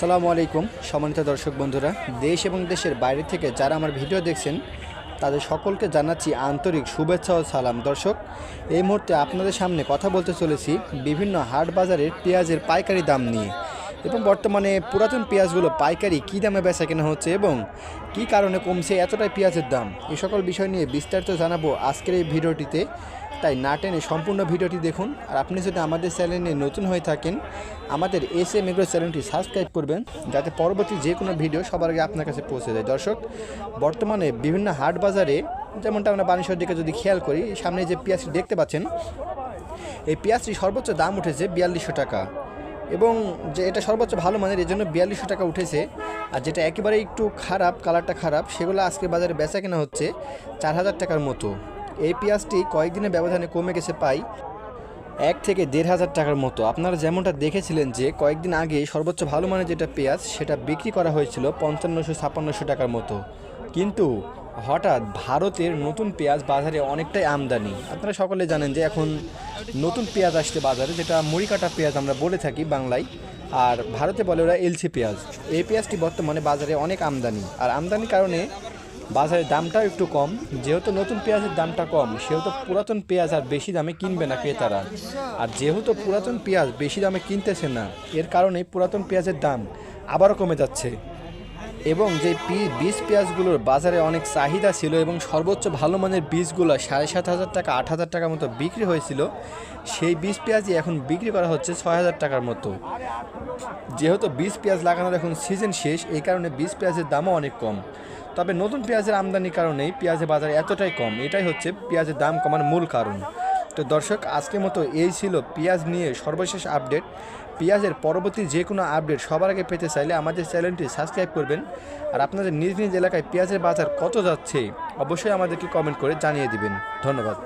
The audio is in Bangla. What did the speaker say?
আসসালামু আলাইকুম সম্মানিত দর্শক বন্ধুরা, দেশ এবং দেশের বাইরে থেকে যারা আমার ভিডিও দেখছেন তাদের সকলকে জানাচ্ছি আন্তরিক শুভেচ্ছা ও সালাম। দর্শক, এই মুহূর্তে আপনাদের সামনে কথা বলতে চলেছি বিভিন্ন হাট বাজারের পেঁয়াজের পাইকারি দাম নিয়ে এবং বর্তমানে পুরাতন পেঁয়াজগুলো পাইকারি কী দামে বেচা কেনা হচ্ছে এবং কী কারণে কমছে এতটাই পেঁয়াজের দাম, এই সকল বিষয় নিয়ে বিস্তারিত জানাবো আজকের এই ভিডিওটিতে। তাই না টেনে সম্পূর্ণ ভিডিওটি দেখুন। আর আপনি যদি আমাদের চ্যানেলে নতুন হয়ে থাকেন, আমাদের এসএম এগ্রো চ্যানেলটি সাবস্ক্রাইব করবেন যাতে পরবর্তী যে কোনো ভিডিও সবার আগে আপনার কাছে পৌঁছে যায়। দর্শক, বর্তমানে বিভিন্ন হাট বাজারে যেমনটা আমরা বানেশ্বর দিকে যদি খেয়াল করি, সামনে যে পেঁয়াজটি দেখতে পাচ্ছেন, এই পেঁয়াজটি সর্বোচ্চ দাম উঠেছে 4200 টাকা এবং যে এটা সর্বোচ্চ ভালো মানের, এই জন্য 4200 টাকা উঠেছে। আর যেটা একেবারে একটু খারাপ, কালারটা খারাপ, সেগুলো আজকে বাজারে বেচা কেনা হচ্ছে 4000 টাকার মতো। এই পেঁয়াজটি কয়েকদিনের ব্যবধানে কমে গেছে প্রায় 1 থেকে 1500 টাকার মতো। আপনারা যেমনটা দেখেছিলেন যে কয়েকদিন আগে সর্বোচ্চ ভালো মানের যেটা পেঁয়াজ সেটা বিক্রি করা হয়েছিল 5500-5600 টাকার মতো, কিন্তু হঠাৎ ভারতের নতুন পেঁয়াজ বাজারে অনেকটাই আমদানি। আপনারা সকলে জানেন যে এখন নতুন পেঁয়াজ আসছে বাজারে, যেটা মুড়ি কাটা পেঁয়াজ আমরা বলে থাকি বাংলায়, আর ভারতে বলে ওরা এলচি পেঁয়াজ। এই পেঁয়াজটি বর্তমানে বাজারে অনেক আমদানি, আর আমদানির কারণে বাজারের দামটাও একটু কম। যেহেতু নতুন পেঁয়াজের দামটা কম, সেহেতু পুরাতন পেঁয়াজ আর বেশি দামে কিনবে না ক্রেতারা। আর যেহেতু পুরাতন পেঁয়াজ বেশি দামে কিনতেছে না, এর কারণে পুরাতন পেঁয়াজের দাম আবারও কমে যাচ্ছে। এবং যে বীজ পেঁয়াজগুলোর বাজারে অনেক চাহিদা ছিল এবং সর্বোচ্চ ভালো মানের বীজগুলো 7500 টাকা 8000 টাকার মতো বিক্রি হয়েছিল, সেই বীজ পেঁয়াজই এখন বিক্রি করা হচ্ছে 6000 টাকার মতো। যেহেতু বীজ পেঁয়াজ লাগানোর এখন সিজন শেষ, এই কারণে বীজ পেঁয়াজের দামও অনেক কম। তবে নতুন পেঁয়াজের আমদানির কারণেই পেঁয়াজের বাজার এতটাই কম, এটাই হচ্ছে পেঁয়াজের দাম কমার মূল কারণ। তো দর্শক, আজকের মতো এই ছিল পেঁয়াজ নিয়ে সর্বশেষ আপডেট। পেঁয়াজের পরবর্তী যে কোনো আপডেট সবার আগে পেতে চাইলে আমাদের চ্যানেলটি সাবস্ক্রাইব করবেন। আর আপনাদের নিজ নিজ এলাকায় পেঁয়াজের বাজার কত যাচ্ছে অবশ্যই আমাদেরকে কমেন্ট করে জানিয়ে দিবেন। ধন্যবাদ।